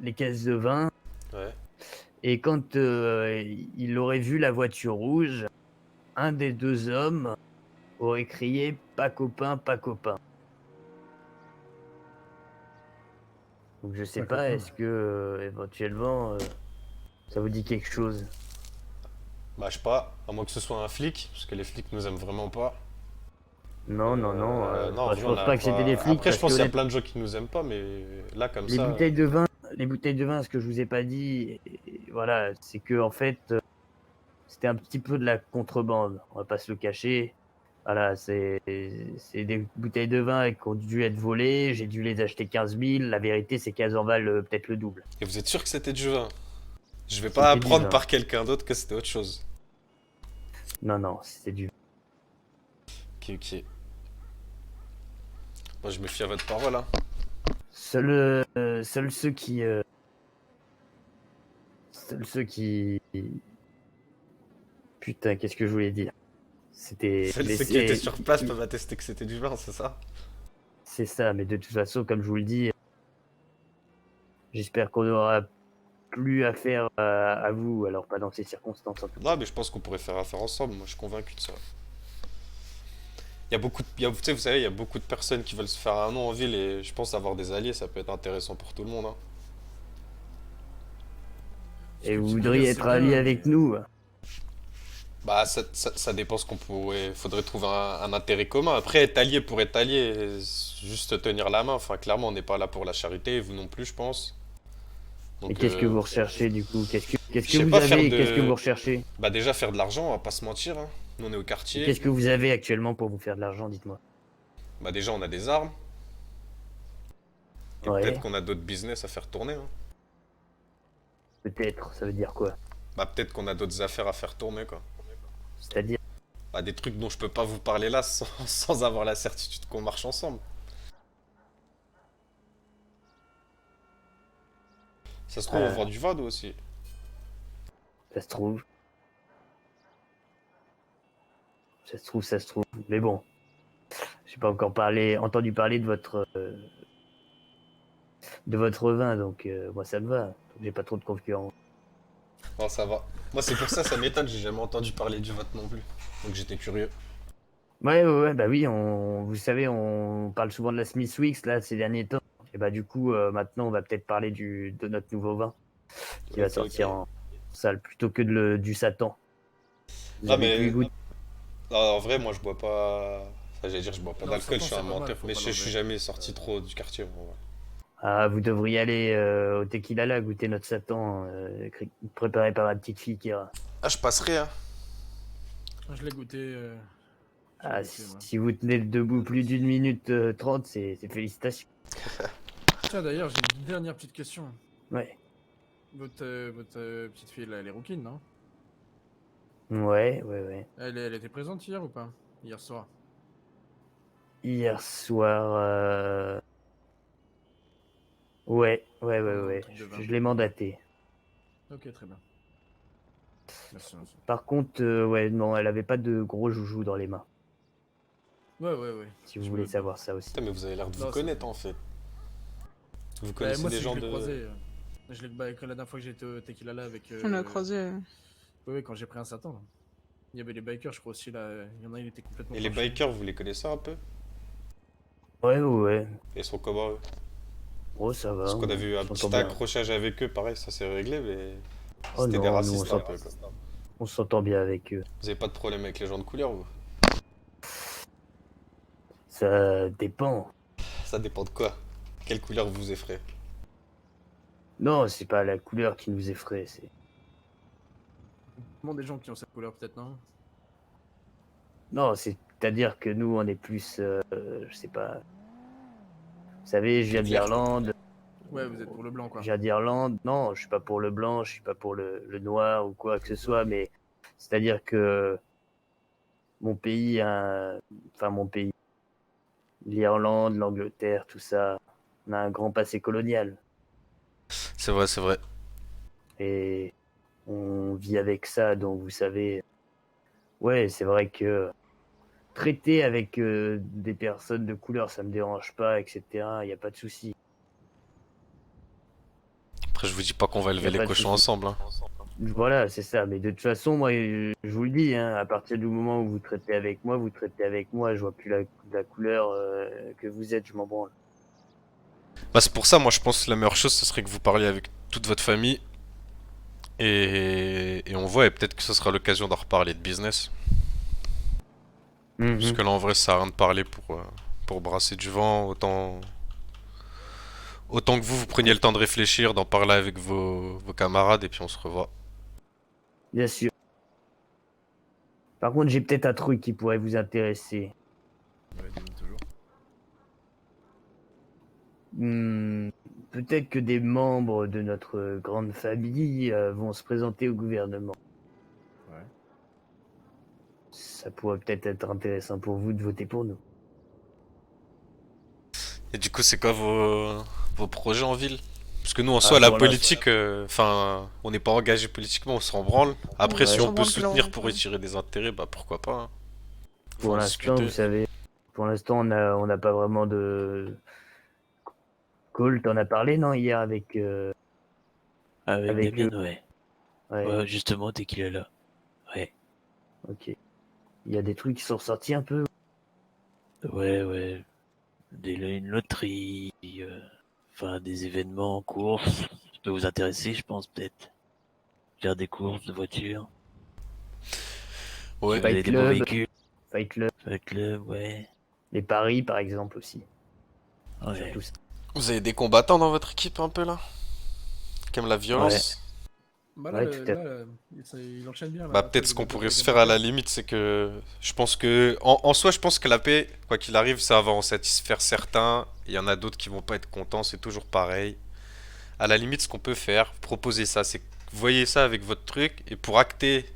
les caisses de vin. ouais. Et quand il aurait vu la voiture rouge, un des deux hommes aurait crié pas copain, pas copain. Donc je sais Pas pas, copain. est-ce que éventuellement ça vous dit quelque chose? Bah, je sais pas, à moins que ce soit un flic, parce que les flics nous aiment vraiment pas. Non, non, non. Non, en Je vrai, on pense a pas que c'était des pas. flics Après, je parce que pense qu'il y a plein de gens qui nous aiment pas, mais là, comme les ça. bouteilles de vin, ce que je vous ai pas dit, voilà, c'est que en fait, c'était un petit peu de la contrebande. On va pas se le cacher. Voilà, c'est des bouteilles de vin qui ont dû être volées. J'ai dû les acheter 15 000. La vérité, c'est qu'elles en valent peut-être le double. Et vous êtes sûr que c'était du vin? Je vais pas C'était du apprendre vin. par quelqu'un d'autre que c'était autre chose. Non, non, c'était du vin. Ok, ok. Moi, je me fie à votre parole, hein. Seuls ceux qui, putain, qu'est-ce que je voulais dire? C'était, mais Ceux qui étaient sur place peuvent attester que c'était du vin, c'est ça? c'est ça. Mais de toute façon, comme je vous le dis, j'espère qu'on aura plus affaire à vous. Alors pas dans ces circonstances en tout cas. Non, mais je pense qu'on pourrait faire affaire ensemble. Moi, je suis convaincu de ça. Il y a beaucoup de, tu sais, vous savez, il y a beaucoup de personnes qui veulent se faire un nom en ville et je pense avoir des alliés, ça peut être intéressant pour tout le monde, hein. Ce Et que vous tu veux voudriez dire, être c'est allié bien, avec mais- nous. Bah, ça dépend ce qu'on pourrait. Faudrait trouver un intérêt commun. Après, être allié pour être allié, juste tenir la main. Enfin, clairement, on n'est pas là pour la charité, vous non plus, je pense. Mais Donc, qu'est-ce que vous recherchez du coup? Qu'est-ce je que sais vous pas faire avez et qu'est-ce que de. vous recherchez? Bah, déjà faire de l'argent, on va pas se mentir, hein. Nous, on est au Et quartier. qu'est-ce que vous avez actuellement pour vous faire de l'argent, dites-moi? Bah, déjà, on a des armes. Et peut-être Ouais, qu'on a d'autres business à faire tourner, hein. peut-être. Ça veut dire quoi? Bah, peut-être qu'on a d'autres affaires à faire tourner, quoi. C'est-à-dire, Bah, des trucs dont je peux pas vous parler là sans avoir la certitude qu'on marche ensemble. Ça se trouve, on Euh. vend du vin, nous aussi. ça se trouve. Ça se trouve, ça se trouve. Mais bon, j'ai pas encore entendu parler de votre vin, donc moi ça me va. J'ai pas trop de concurrents. Non, ça va. Moi, c'est pour ça, ça m'étonne, j'ai jamais entendu parler du vote non plus. Donc j'étais curieux. Ouais, ouais, ouais, bah oui, vous savez, on parle souvent de la Smithwick's là ces derniers temps. Et bah du coup, maintenant, on va peut-être parler de notre nouveau vin qui va Ok, ok. sortir en salle plutôt que du Satan. Vous Ah, avez pu y mais goûter? non, en vrai, moi, je bois pas. Enfin, j'allais dire, je bois pas Non, d'alcool, Satan, je suis un c'est pas mal, menteur. faut Mais pas je suis l'enlever. jamais sorti trop du quartier, moi, ouais. Ah, vous devriez aller au Tequila là goûter notre Satan préparé par ma petite fille Kira. Ah, je passerai, hein. Je l'ai goûté. Je l'ai Ah, goûté, moi. si vous tenez debout plus d'une minute 30, c'est félicitations. Tiens, d'ailleurs, j'ai une dernière petite question. Ouais, Votre petite fille, là, elle est rouquine, non? ouais, ouais, ouais. Elle était présente hier ou pas? Hier soir. Hier soir, ouais, ouais, ouais, Dans le ouais. truc de vin. Je l'ai mandaté. Ok, très bien. Merci, merci. Par contre, ouais, non, elle avait pas de gros joujoux dans les mains. Ouais, ouais, ouais. Si vous Je voulez me- savoir ça aussi. Putain, mais vous avez l'air de vous Non, connaître en fait. Vous Bah, connaissez moi, des c'est que gens je l'ai de. croisé. Bah, la dernière fois que j'étais au Tequila là avec. On l'a croisé. Oui, oui, quand j'ai pris un Satan. Là. Il y avait les bikers, je crois aussi là. Il y en a, il était complètement. Et les penché. bikers, vous les connaissez un peu? Ouais, ouais. Ils sont comment eux? Oh, ça va. Parce qu'on a on vu un s'entend petit bien. accrochage avec eux, pareil, ça s'est réglé, mais Oh c'était des non, nous, racistes un peu quoi. on s'entend bien avec eux. Vous avez pas de problème avec les gens de couleur, vous? Ça dépend. Ça dépend de quoi? Quelle couleur vous effraie? Non, c'est pas la couleur qui nous effraie, c'est... Bon, des gens qui ont cette couleur, peut-être, non? Non, c'est-à-dire que nous, on est plus... je sais pas... Vous savez, je viens Clair, quoi. d'Irlande. Ouais, vous êtes pour le blanc, quoi. Je viens d'Irlande. Non, je suis pas pour le blanc, je suis pas pour le noir ou quoi que ce soit, mais... C'est-à-dire que... Mon pays, enfin mon pays, l'Irlande, l'Angleterre, tout ça, on a un grand passé colonial. C'est vrai, c'est vrai. Et on vit avec ça, donc vous savez... Ouais, c'est vrai que traiter avec des personnes de couleur, ça me dérange pas, etc. Il n'y a pas de souci. Après, je vous dis pas qu'on va Y lever a les pas de cochons souci. ensemble, hein. Voilà, c'est ça. Mais de toute façon, moi, je vous le dis, hein, à partir du moment où vous traitez avec moi, vous traitez avec moi. Je vois plus la couleur que vous êtes, je m'en branle. Bah, c'est pour ça, moi, je pense que la meilleure chose, ce serait que vous parliez avec toute votre famille. Et on voit, et peut-être que ce sera l'occasion d'en reparler de business. Parce que là, en vrai, ça sert à rien de parler pour brasser du vent. Autant que vous preniez le temps de réfléchir, d'en parler avec vos camarades, et puis on se revoit. Bien sûr. Par contre, j'ai peut-être un truc qui pourrait vous intéresser. Ouais, dis-nous toujours. Peut-être que des membres de notre grande famille vont se présenter au gouvernement. Ouais. Ça pourrait peut-être être intéressant pour vous de voter pour nous. Et du coup, c'est quoi vos projets en ville? Parce que nous, en Ah, soi, la pour l'instant- politique, enfin, on n'est pas engagé politiquement, on s'en branle. Après, Ouais, si on on s'en peut branle que leur soutenir emploi. pour retirer des intérêts, bah pourquoi pas, hein. Faut Pour en l'instant, discuter. vous savez, pour l'instant, on n'a pas vraiment de... Cole, t'en as parlé, non, hier avec... Avec Avec Damien, eux. ouais. Ouais, Ouais, justement, dès qu'il est là. Ouais. ok. Il y a des trucs qui sont sortis un peu. Ouais, ouais. Une loterie, enfin, des événements en course. Ça peut vous intéresser, je pense, peut-être. Faire des courses de voitures. Ouais. Si vous avez Fight des beaux Club. véhicules. Fight Club, Fight Club, ouais. les paris, par exemple, aussi. Ouais. Surtout ça. Vous avez des combattants dans votre équipe un peu là? Qui aiment la violence? Bah là, Ouais, tout à il enchaîne bien. Là, Bah après peut-être le ce qu'on battle pourrait des se faire à la amateurs. limite, c'est que je pense que en soi, je pense que la paix, quoi qu'il arrive, ça va en satisfaire certains. Il y en a d'autres qui vont pas être contents, c'est toujours pareil. À la limite, ce qu'on peut faire, proposer ça, c'est que vous voyez ça avec votre truc et pour acter,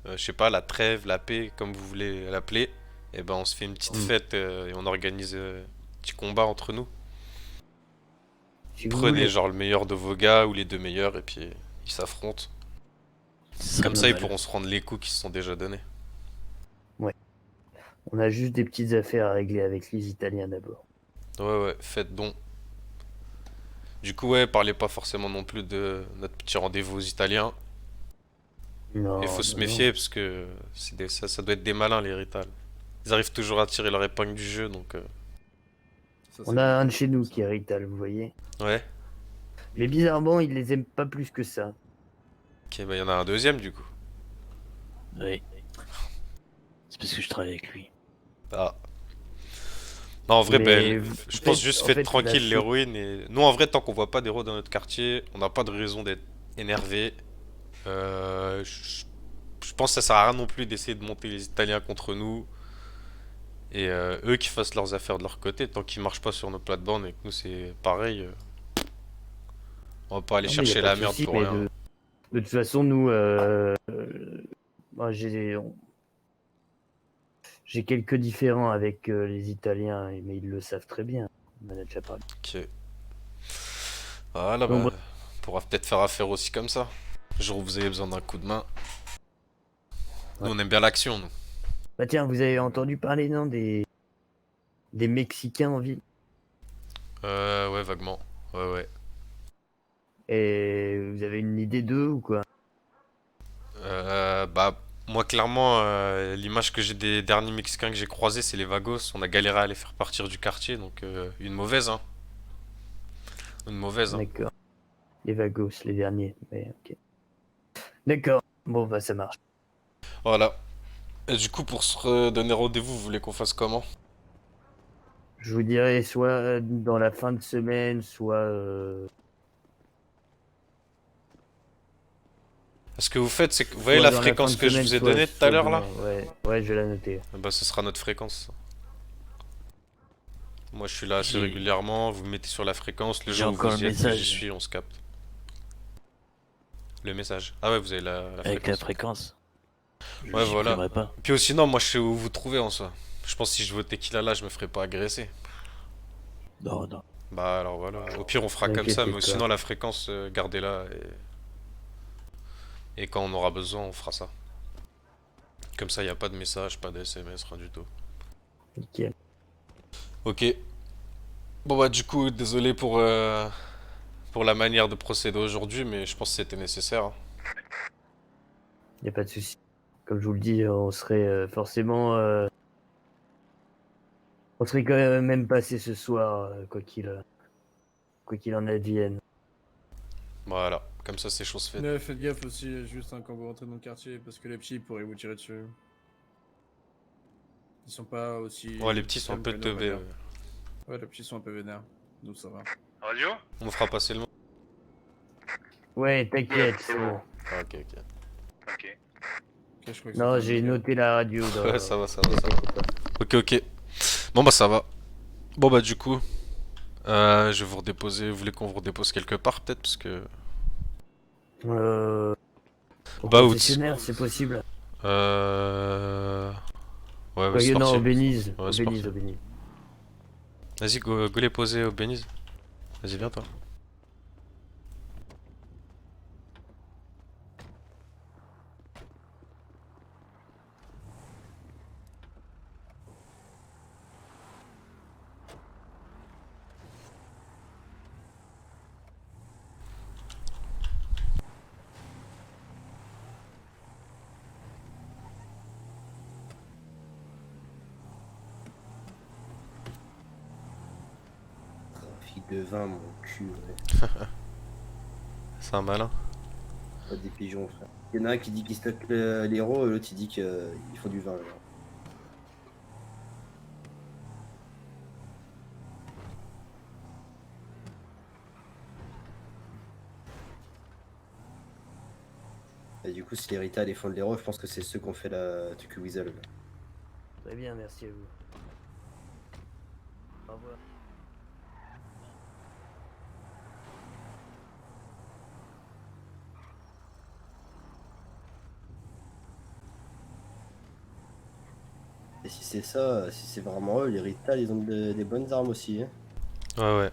je sais pas, la trêve, la paix, comme vous voulez l'appeler, et ben on se fait une petite fête et on organise un petit combat entre nous. Si vous Prenez voulez. genre le meilleur de vos gars ou les deux meilleurs et puis ils s'affrontent. Ce serait Comme pas ça, ils mal. pourront se rendre les coups qui se sont déjà donnés. On a juste des petites affaires à régler avec les Italiens d'abord. Ouais, faites donc. Du coup, ouais, parlez pas forcément non plus de notre petit rendez-vous aux Italiens. Non, Et faut se non, méfier parce que ça doit être des malins les Rital. Ils arrivent toujours à tirer leur épingle du jeu donc. Ça, On c'est a un clair. de chez nous qui est Rital, vous voyez. Ouais, Mais bizarrement, il les aime pas plus que ça. ok, bah y en a un deuxième du coup. Ouais. C'est parce que je travaille avec lui. Ah. Non, en vrai, Mais ben, je pense faites- juste en faites fait, tranquille la l'héroïne et. Nous, en vrai, tant qu'on voit pas d'héros dans notre quartier, on n'a pas de raison d'être énervé. Je pense que ça sert à rien non plus d'essayer de monter les Italiens contre nous. Et eux qui fassent leurs affaires de leur côté, tant qu'ils marchent pas sur nos plates-bandes et que nous c'est pareil, on va pas aller Non, mais y a chercher pas la de merde souci, pour mais rien. de toute façon, nous, moi, j'ai quelques différends avec les Italiens, mais ils le savent très bien. On en a déjà parlé. Ok. Voilà, Donc, bah, on pourra peut-être faire affaire aussi comme ça. Le jour où vous avez besoin d'un coup de main. Nous, on aime bien l'action, nous. Bah tiens, vous avez entendu parler, non, des Mexicains en ville? Ouais, vaguement. Ouais, ouais. Et vous avez une idée d'eux ou quoi? Bah, moi, clairement, l'image que j'ai des derniers Mexicains que j'ai croisés, c'est les Vagos. On a galéré à les faire partir du quartier, donc une mauvaise, hein. Une mauvaise, hein. D'accord. Les Vagos, les derniers. Mais ok. D'accord. Bon, bah ça marche. Voilà. Et du coup, pour se redonner rendez-vous, vous voulez qu'on fasse comment? Je vous dirai soit dans la fin de semaine, soit... Ce que vous faites, c'est que vous voyez soit la dans la fin fréquence de que je semaine, vous ai donnée tout à soit l'heure là? demain. Ouais, ouais, je vais la noter. Bah, ce sera notre fréquence. Moi, je suis là assez J'ai régulièrement. Vous me mettez sur la fréquence. Le j'ai jour où encore vous le y êtes, que j'y message suis, on se capte. Le message. Ah ouais, vous avez la avec la fréquence. fréquence. Je Ouais, voilà. supprimerai pas. Puis sinon, moi, je sais où vous trouver en soi. Je pense que si je votais Tequila là, je me ferais pas agresser. Non, non. Bah alors voilà. Au pire, on fera Ne comme ça, t'inquiétez mais pas. sinon, la fréquence, gardez-la. Et quand on aura besoin, on fera ça. Comme ça, il n'y a pas de message, pas de SMS, rien du tout. Nickel. Ok. Bon bah du coup, désolé pour la manière de procéder aujourd'hui, mais je pense que c'était nécessaire, hein. Y a pas de souci. Comme je vous le dis, on serait forcément... on serait quand même passé ce soir, quoi qu'il en advienne. Voilà, comme ça c'est chose faite. Ouais, faites gaffe aussi, juste hein, quand vous rentrez dans le quartier, parce que les petits pourraient vous tirer dessus. Ils sont pas aussi. Ouais, les petits sont un calmes peu que nous, on va teubés. dire. Ouais. Ouais, les petits sont un peu vénères. Nous, ça va. Radio? On fera passer le mot. Ouais, t'inquiète, c'est c'est bon. bon. Ah, ok, ok. Ok. Ok, je crois que Non, c'est j'ai terminé. noté la radio. Dans... Ouais, ça va, ça va, ça va. T'inquiète pas. Ok, ok. Bon bah ça va. Bon bah du coup, je vais vous redéposer. Vous voulez qu'on vous redépose quelque part peut-être parce que... Au Bah ou... concessionnaire, c'est possible. Euh... Ouais, Quoi, c'est non, parti. au Bénise. Ouais, Au c'est Bénise, parti. au Bénise. Vas-y, go les poser au Beniz. Vas-y, viens toi. Trafic de vin, mon cul, ouais. C'est un malin. Pas des pigeons, frère. Il y en a un qui dit qu'il stocke l'héros, et l'autre il dit qu'il faut du vin. Genre. Et du coup, si les Rita défendent l'héros, je pense que c'est ceux qui ont fait la Tuku Weasel. Là. Très bien, merci à vous. Au revoir. Et si c'est ça, si c'est vraiment eux, les Rita, ils ont des bonnes armes aussi. Hein. Ouais, ouais.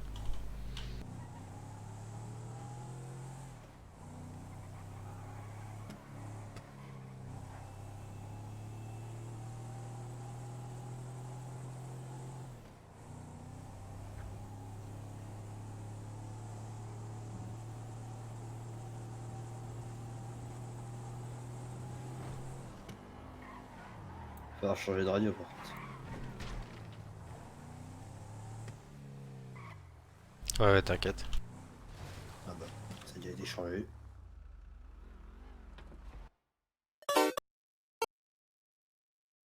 Il va falloir changer de radio par contre. Ouais, ouais, t'inquiète. Ah bah, ça a déjà été changé.